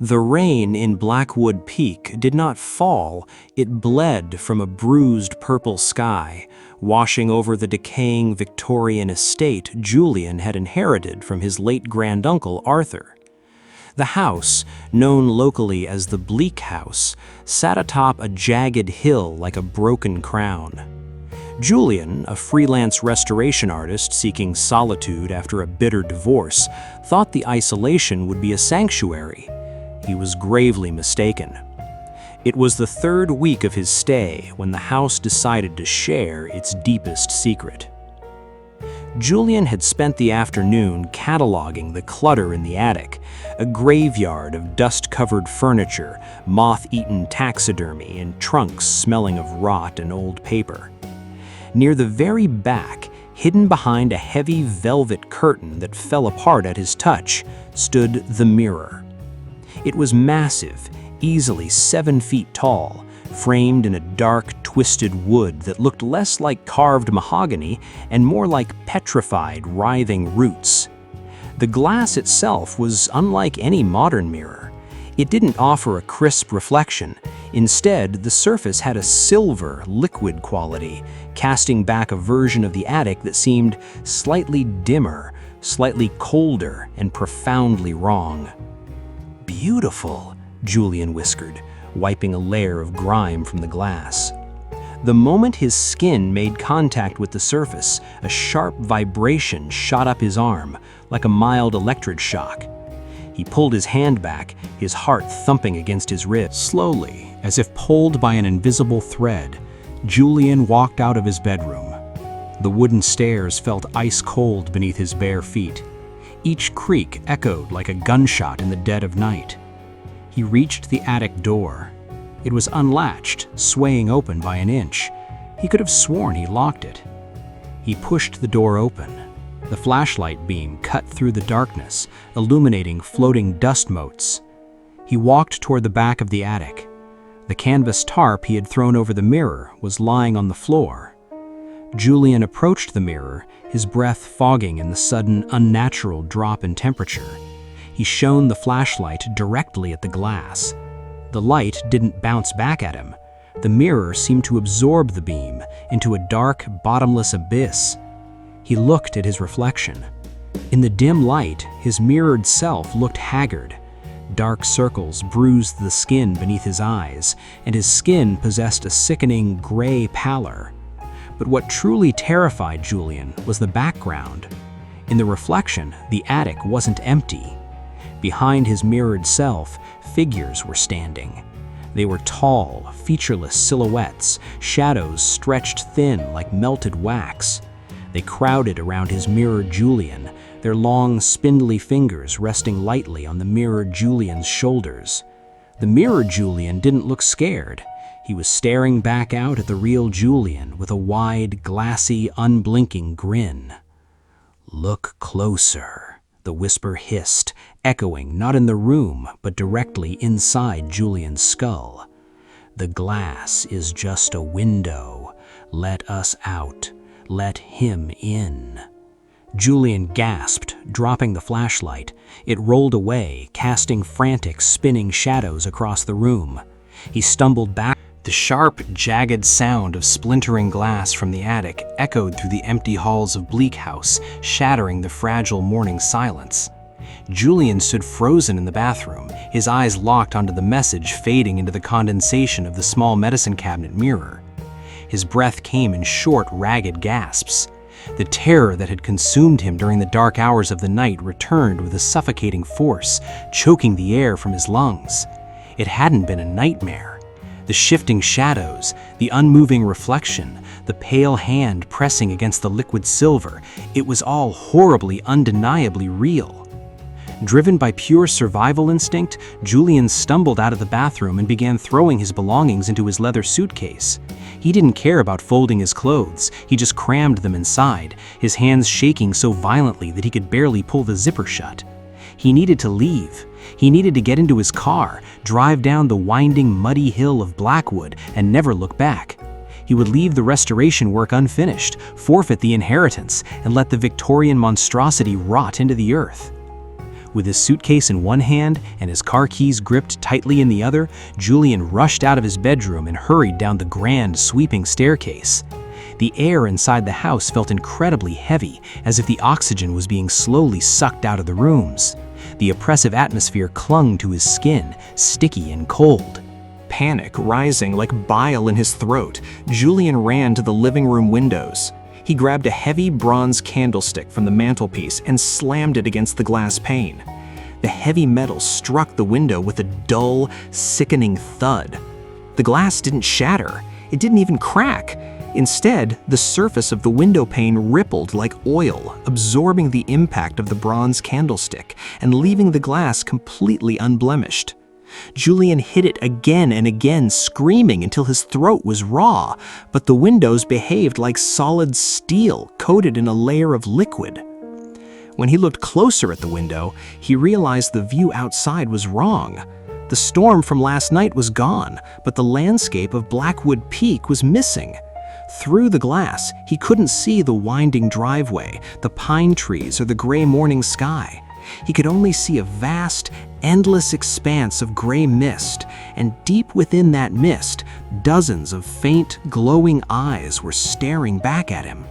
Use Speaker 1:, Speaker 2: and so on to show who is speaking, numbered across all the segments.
Speaker 1: The rain in Blackwood Peak did not fall, it bled from a bruised purple sky, washing over the decaying Victorian estate Julian had inherited from his late granduncle Arthur. The house, known locally as the Bleak House, sat atop a jagged hill like a broken crown. Julian, a freelance restoration artist seeking solitude after a bitter divorce, thought the isolation would be a sanctuary. He was gravely mistaken. It was the third week of his stay when the house decided to share its deepest secret. Julian had spent the afternoon cataloging the clutter in the attic, a graveyard of dust-covered furniture, moth-eaten taxidermy, and trunks smelling of rot and old paper. Near the very back, hidden behind a heavy velvet curtain that fell apart at his touch, stood the mirror. It was massive, easily 7 feet tall, framed in a dark, twisted wood that looked less like carved mahogany and more like petrified, writhing roots. The glass itself was unlike any modern mirror. It didn't offer a crisp reflection. Instead, the surface had a silver, liquid quality, casting back a version of the attic that seemed slightly dimmer, slightly colder, and profoundly wrong. "Beautiful," Julian whispered, wiping a layer of grime from the glass. The moment his skin made contact with the surface, a sharp vibration shot up his arm, like a mild electric shock. He pulled his hand back, his heart thumping against his ribs. Slowly, as if pulled by an invisible thread, Julian walked out of his bedroom. The wooden stairs felt ice-cold beneath his bare feet. Each creak echoed like a gunshot in the dead of night. He reached the attic door. It was unlatched, swaying open by an inch. He could have sworn he locked it. He pushed the door open. The flashlight beam cut through the darkness, illuminating floating dust motes. He walked toward the back of the attic. The canvas tarp he had thrown over the mirror was lying on the floor. Julian approached the mirror, his breath fogging in the sudden, unnatural drop in temperature. He shone the flashlight directly at the glass. The light didn't bounce back at him. The mirror seemed to absorb the beam into a dark, bottomless abyss. He looked at his reflection. In the dim light, his mirrored self looked haggard. Dark circles bruised the skin beneath his eyes, and his skin possessed a sickening gray pallor. But what truly terrified Julian was the background. In the reflection, the attic wasn't empty. Behind his mirrored self, figures were standing. They were tall, featureless silhouettes, shadows stretched thin like melted wax. They crowded around his mirrored Julian, their long, spindly fingers resting lightly on the mirrored Julian's shoulders. The mirrored Julian didn't look scared. He was staring back out at the real Julian with a wide, glassy, unblinking grin. "Look closer," the whisper hissed, echoing not in the room, but directly inside Julian's skull. "The glass is just a window. Let us out. Let him in." Julian gasped, dropping the flashlight. It rolled away, casting frantic, spinning shadows across the room. He stumbled back. The sharp, jagged sound of splintering glass from the attic echoed through the empty halls of Bleak House, shattering the fragile morning silence. Julian stood frozen in the bathroom, his eyes locked onto the message fading into the condensation of the small medicine cabinet mirror. His breath came in short, ragged gasps. The terror that had consumed him during the dark hours of the night returned with a suffocating force, choking the air from his lungs. It hadn't been a nightmare. The shifting shadows, the unmoving reflection, the pale hand pressing against the liquid silver, it was all horribly, undeniably real. Driven by pure survival instinct, Julian stumbled out of the bathroom and began throwing his belongings into his leather suitcase. He didn't care about folding his clothes, he just crammed them inside, his hands shaking so violently that he could barely pull the zipper shut. He needed to leave. He needed to get into his car, drive down the winding, muddy hill of Blackwood, and never look back. He would leave the restoration work unfinished, forfeit the inheritance, and let the Victorian monstrosity rot into the earth. With his suitcase in one hand and his car keys gripped tightly in the other, Julian rushed out of his bedroom and hurried down the grand, sweeping staircase. The air inside the house felt incredibly heavy, as if the oxygen was being slowly sucked out of the rooms. The oppressive atmosphere clung to his skin, sticky and cold. Panic rising like bile in his throat, Julian ran to the living room windows. He grabbed a heavy bronze candlestick from the mantelpiece and slammed it against the glass pane. The heavy metal struck the window with a dull, sickening thud. The glass didn't shatter. It didn't even crack. Instead, the surface of the window pane rippled like oil, absorbing the impact of the bronze candlestick and leaving the glass completely unblemished. Julian hit it again and again, screaming until his throat was raw, but the windows behaved like solid steel coated in a layer of liquid. When he looked closer at the window, he realized the view outside was wrong. The storm from last night was gone, but the landscape of Blackwood Peak was missing. Through the glass, he couldn't see the winding driveway, the pine trees, or the gray morning sky. He could only see a vast, endless expanse of gray mist, and deep within that mist, dozens of faint, glowing eyes were staring back at him.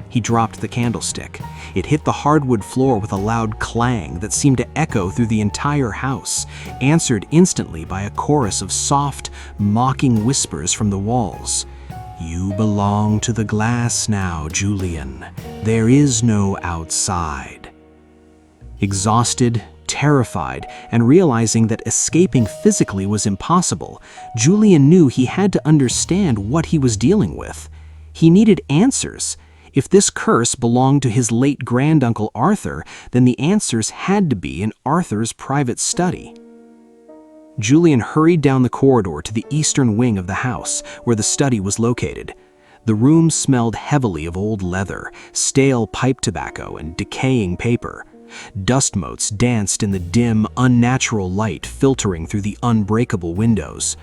Speaker 1: He dropped the candlestick. It hit the hardwood floor with a loud clang that seemed to echo through the entire house, answered instantly by a chorus of soft, mocking whispers from the walls. "You belong to the glass now, Julian. There is no outside." Exhausted, terrified, and realizing that escaping physically was impossible, Julian knew he had to understand what he was dealing with. He needed answers. If this curse belonged to his late granduncle Arthur, then the answers had to be in Arthur's private study. Julian hurried down the corridor to the eastern wing of the house, where the study was located. The room smelled heavily of old leather, stale pipe tobacco, and decaying paper. Dust motes danced in the dim, unnatural light filtering through the unbreakable windows.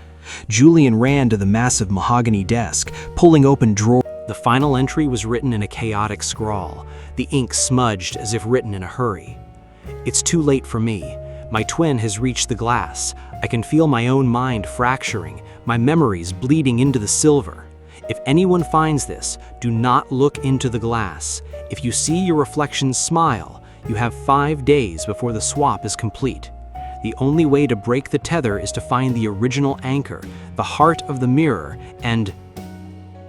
Speaker 1: Julian ran to the massive mahogany desk, pulling open drawers. The final entry was written in a chaotic scrawl, the ink smudged as if written in a hurry. "It's too late for me. My twin has reached the glass. I can feel my own mind fracturing, my memories bleeding into the silver. If anyone finds this, do not look into the glass. If you see your reflection smile, you have 5 days before the swap is complete. The only way to break the tether is to find the original anchor, the heart of the mirror, and..."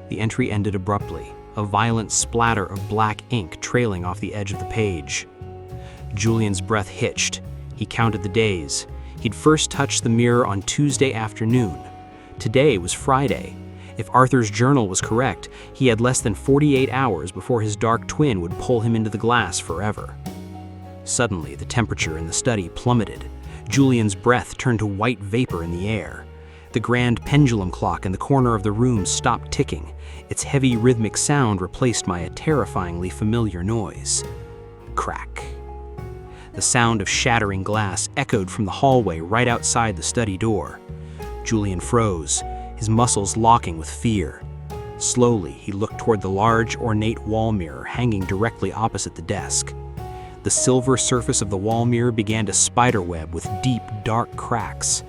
Speaker 1: The entry ended abruptly, a violent splatter of black ink trailing off the edge of the page. Julian's breath hitched. He counted the days. He'd first touched the mirror on Tuesday afternoon. Today was Friday. If Arthur's journal was correct, he had less than 48 hours before his dark twin would pull him into the glass forever. Suddenly, the temperature in the study plummeted. Julian's breath turned to white vapor in the air. The grand pendulum clock in the corner of the room stopped ticking. Its heavy rhythmic sound replaced by a terrifyingly familiar noise. Crack. The sound of shattering glass echoed from the hallway right outside the study door. Julian froze, his muscles locking with fear. Slowly, he looked toward the large, ornate wall mirror hanging directly opposite the desk. The silver surface of the wall mirror began to spiderweb with deep, dark cracks,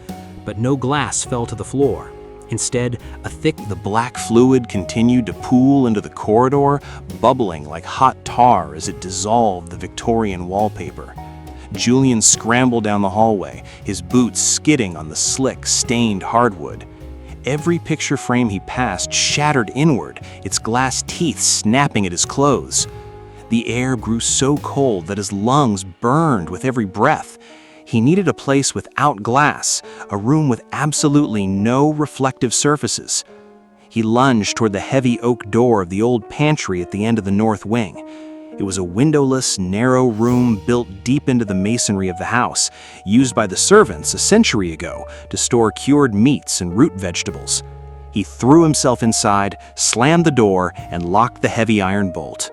Speaker 1: but no glass fell to the floor. Instead, the black fluid continued to pool into the corridor, bubbling like hot tar as it dissolved the Victorian wallpaper. Julian scrambled down the hallway, his boots skidding on the slick, stained hardwood. Every picture frame he passed shattered inward, its glass teeth snapping at his clothes. The air grew so cold that his lungs burned with every breath. He needed a place without glass, a room with absolutely no reflective surfaces. He lunged toward the heavy oak door of the old pantry at the end of the north wing. It was a windowless, narrow room built deep into the masonry of the house, used by the servants a century ago to store cured meats and root vegetables. He threw himself inside, slammed the door, and locked the heavy iron bolt.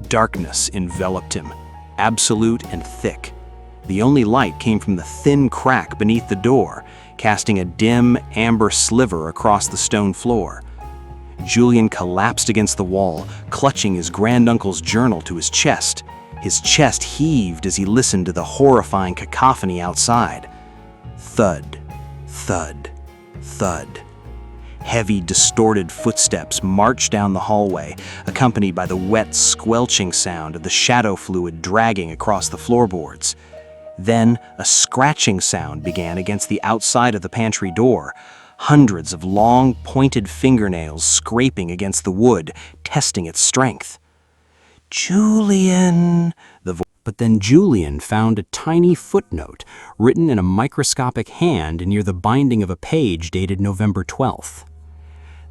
Speaker 1: Darkness enveloped him, absolute and thick. The only light came from the thin crack beneath the door, casting a dim, amber sliver across the stone floor. Julian collapsed against the wall, clutching his granduncle's journal to his chest.
Speaker 2: His chest heaved as he listened to the horrifying cacophony outside. Thud, thud, thud. Heavy, distorted footsteps marched down the hallway, accompanied by the wet, squelching sound of the shadow fluid dragging across the floorboards. Then a scratching sound began against the outside of the pantry door, hundreds of long, pointed fingernails scraping against the wood, testing its strength. "Julian!" But then Julian found a tiny footnote written in a microscopic hand near the binding of a page dated November 12th.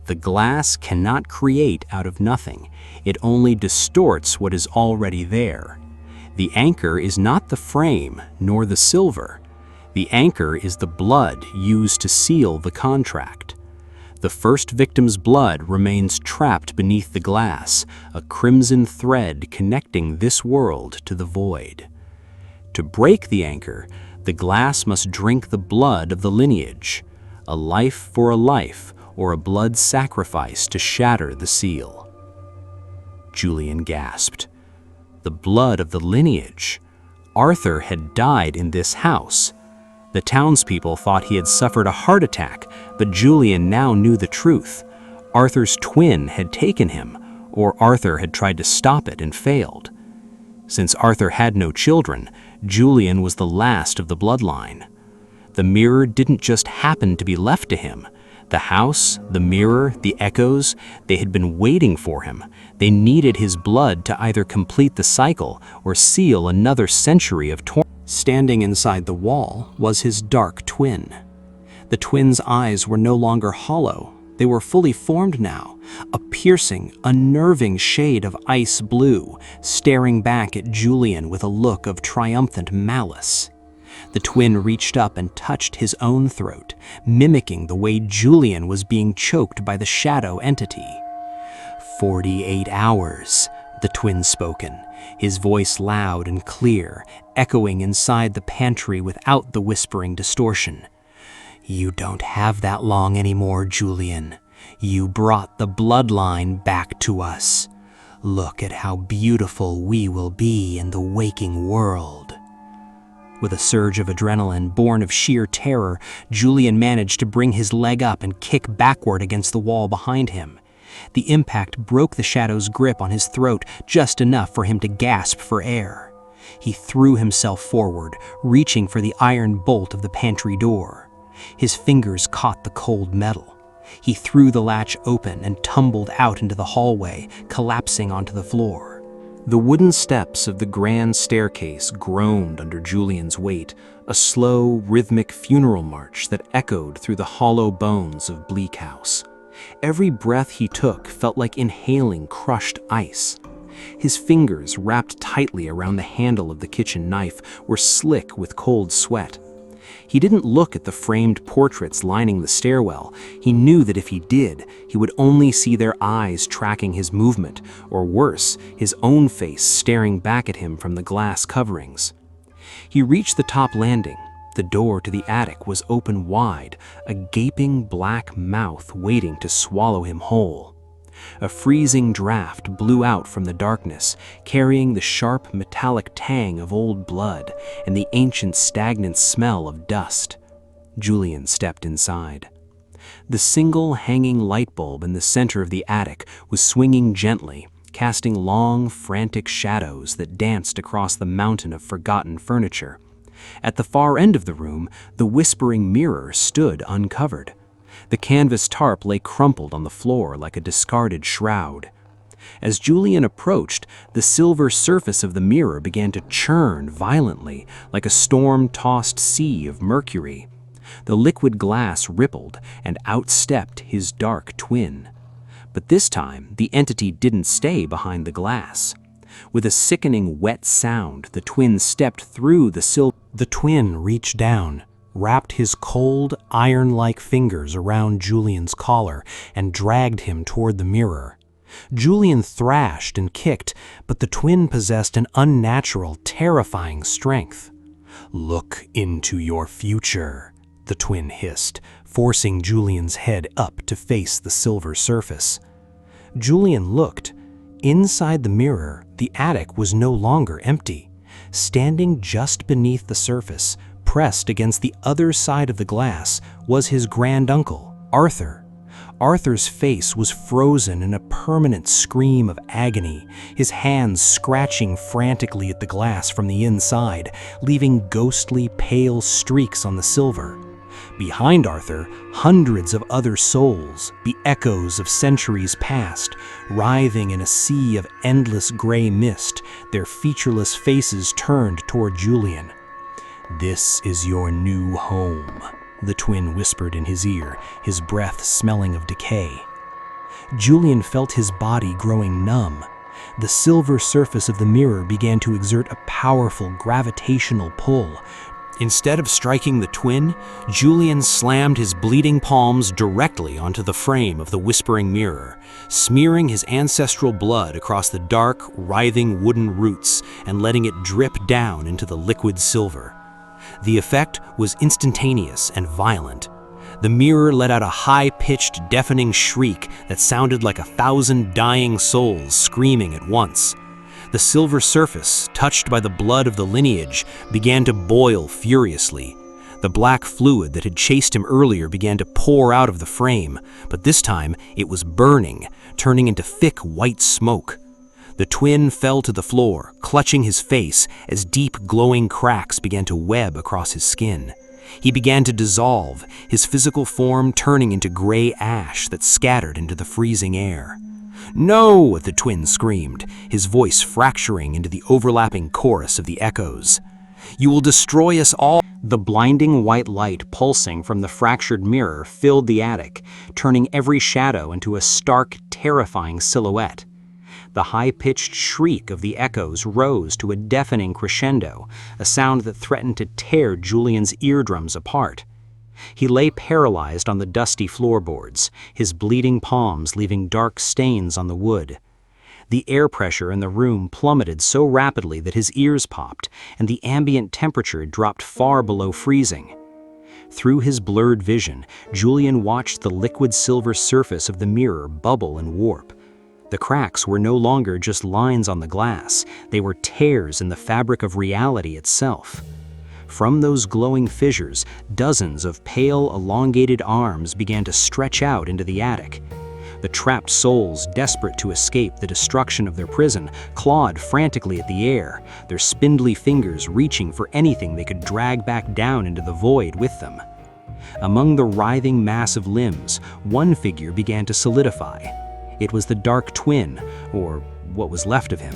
Speaker 2: The glass cannot create out of nothing. It only distorts what is already there. The anchor is not the frame nor the silver. The anchor is the blood used to seal the contract. The first victim's blood remains trapped beneath the glass, a crimson thread connecting this world to the void. To break the anchor, the glass must drink the blood of the lineage, a life for a life, or a blood sacrifice to shatter the seal. Julian gasped. The blood of the lineage. Arthur had died in this house. The townspeople thought he had suffered a heart attack, but Julian now knew the truth. Arthur's twin had taken him, or Arthur had tried to stop it and failed. Since Arthur had no children, Julian was the last of the bloodline. The mirror didn't just happen to be left to him. The house, the mirror, the echoes, they had been waiting for him. They needed his blood to either complete the cycle or seal another century of torment. Standing inside the wall was his dark twin. The twin's eyes were no longer hollow. They were fully formed now, a piercing, unnerving shade of ice blue, staring back at Julian with a look of triumphant malice. The twin reached up and touched his own throat, mimicking the way Julian was being choked by the shadow entity. 48 hours, the twin spoken, his voice loud and clear, echoing inside the pantry without the whispering distortion. You don't have that long anymore, Julian. You brought the bloodline back to us. Look at how beautiful we will be in the waking world. With a surge of adrenaline born of sheer terror, Julian managed to bring his leg up and kick backward against the wall behind him. The impact broke the shadow's grip on his throat just enough for him to gasp for air. He threw himself forward, reaching for the iron bolt of the pantry door. His fingers caught the cold metal. He threw the latch open and tumbled out into the hallway, collapsing onto the floor. The wooden steps of the grand staircase groaned under Julian's weight, a slow, rhythmic funeral march that echoed through the hollow bones of Bleak House. Every breath he took felt like inhaling crushed ice. His fingers, wrapped tightly around the handle of the kitchen knife, were slick with cold sweat. He didn't look at the framed portraits lining the stairwell. He knew that if he did, he would only see their eyes tracking his movement, or worse, his own face staring back at him from the glass coverings. He reached the top landing. The door to the attic was open wide, a gaping black mouth waiting to swallow him whole. A freezing draft blew out from the darkness, carrying the sharp metallic tang of old blood and the ancient stagnant smell of dust. Julian stepped inside. The single hanging light bulb in the center of the attic was swinging gently, casting long, frantic shadows that danced across the mountain of forgotten furniture. At the far end of the room, the whispering mirror stood uncovered. The canvas tarp lay crumpled on the floor like a discarded shroud. As Julian approached, the silver surface of the mirror began to churn violently, like a storm-tossed sea of mercury. The liquid glass rippled and outstepped his dark twin. But this time, the entity didn't stay behind the glass. With a sickening wet sound, the twin stepped through the silver. The twin reached down, wrapped his cold, iron-like fingers around Julian's collar, and dragged him toward the mirror. Julian thrashed and kicked, but the twin possessed an unnatural, terrifying strength. "Look into your future," the twin hissed, forcing Julian's head up to face the silver surface. Julian looked. Inside the mirror,
Speaker 1: The attic was no longer empty. Standing just beneath the surface, pressed against the other side of the glass, was his granduncle, Arthur. Arthur's face was frozen in a permanent scream of agony, his hands scratching frantically at the glass from the inside, leaving ghostly pale streaks on the silver. Behind Arthur, hundreds of other souls, the echoes of centuries past, writhing in a sea of endless gray mist, their featureless faces turned toward Julian. "This is your new home," the twin whispered in his ear, his breath smelling of decay. Julian felt his body growing numb. The silver surface of the mirror began to exert a powerful gravitational pull. Instead of striking the twin, Julian slammed his bleeding palms directly onto the frame of the whispering mirror, smearing his ancestral blood across the dark, writhing wooden roots and letting it drip down into the liquid silver. The effect was instantaneous and violent. The mirror let out a high-pitched, deafening shriek that sounded like 1,000 dying souls screaming at once. The silver surface, touched by the blood of the lineage, began to boil furiously. The black fluid that had chased him earlier began to pour out of the frame, but this time it was burning, turning into thick white smoke. The twin fell to the floor, clutching his face as deep glowing cracks began to web across his skin. He began to dissolve, his physical form turning into gray ash that scattered into the freezing air. "No!" the twin screamed, his voice fracturing into the overlapping chorus of the echoes. "You will destroy us all!" The blinding white light pulsing from the fractured mirror filled the attic, turning every shadow into a stark, terrifying silhouette. The high-pitched shriek of the echoes rose to a deafening crescendo, a sound that threatened to tear Julian's eardrums apart. He lay paralyzed on the dusty floorboards, his bleeding palms leaving dark stains on the wood. The air pressure in the room plummeted so rapidly that his ears popped, and the ambient temperature dropped far below freezing. Through his blurred vision, Julian watched the liquid silver surface of the mirror bubble and warp. The cracks were no longer just lines on the glass, they were tears in the fabric of reality itself. From those glowing fissures, dozens of pale, elongated arms began to stretch out into the attic. The trapped souls, desperate to escape the destruction of their prison, clawed frantically at the air, their spindly fingers reaching for anything they could drag back down into the void with them. Among the writhing mass of limbs, one figure began to solidify. It was the dark twin, or what was left of him.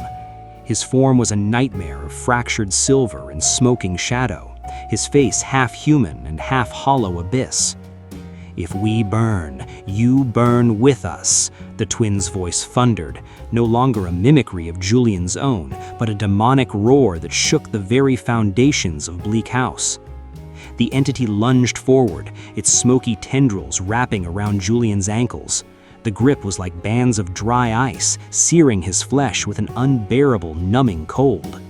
Speaker 1: His form was a nightmare of fractured silver and smoking shadow, his face half human and half hollow abyss. "If we burn, you burn with us," the twin's voice thundered, no longer a mimicry of Julian's own, but a demonic roar that shook the very foundations of Bleak House. The entity lunged forward, its smoky tendrils wrapping around Julian's ankles. The grip was like bands of dry ice, searing his flesh with an unbearable, numbing cold.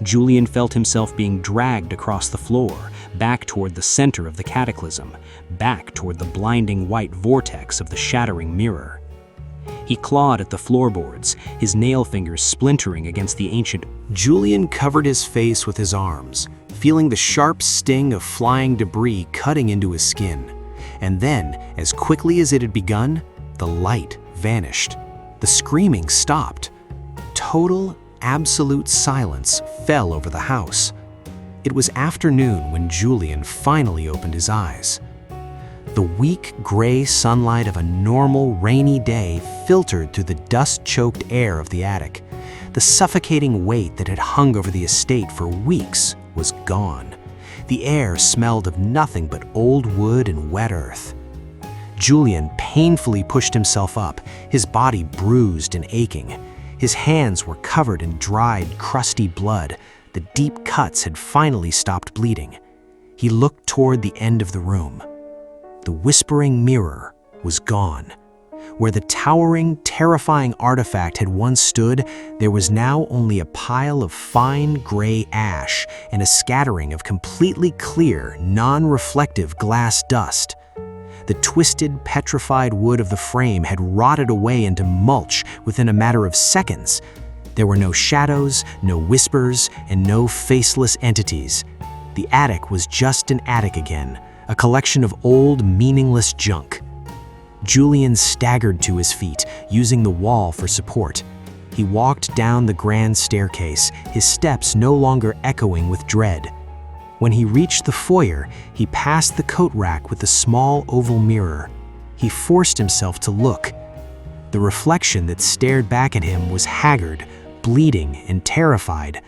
Speaker 1: Julian felt himself being dragged across the floor, back toward the center of the cataclysm, back toward the blinding white vortex of the shattering mirror. He clawed at the floorboards, his nail fingers splintering against the ancient. Julian covered his face with his arms, feeling the sharp sting of flying debris cutting into his skin. And then, as quickly as it had begun, the light vanished. The screaming stopped. Total, absolute silence fell over the house. It was afternoon when Julian finally opened his eyes. The weak, gray sunlight of a normal, rainy day filtered through the dust-choked air of the attic. The suffocating weight that had hung over the estate for weeks was gone. The air smelled of nothing but old wood and wet earth. Julian painfully pushed himself up, his body bruised and aching. His hands were covered in dried, crusty blood. The deep cuts had finally stopped bleeding. He looked toward the end of the room. The whispering mirror was gone. Where the towering, terrifying artifact had once stood, there was now only a pile of fine gray ash and a scattering of completely clear, non-reflective glass dust. The twisted, petrified wood of the frame had rotted away into mulch within a matter of seconds.
Speaker 2: There were no shadows, no whispers, and no faceless entities. The attic was just an attic again, a collection of old, meaningless junk. Julian staggered to his feet, using the wall for support. He walked down the grand staircase, his steps no longer echoing with dread. When he reached the foyer, he passed the coat rack with the small oval mirror. He forced himself to look. The reflection that stared back at him was haggard, bleeding, and terrified,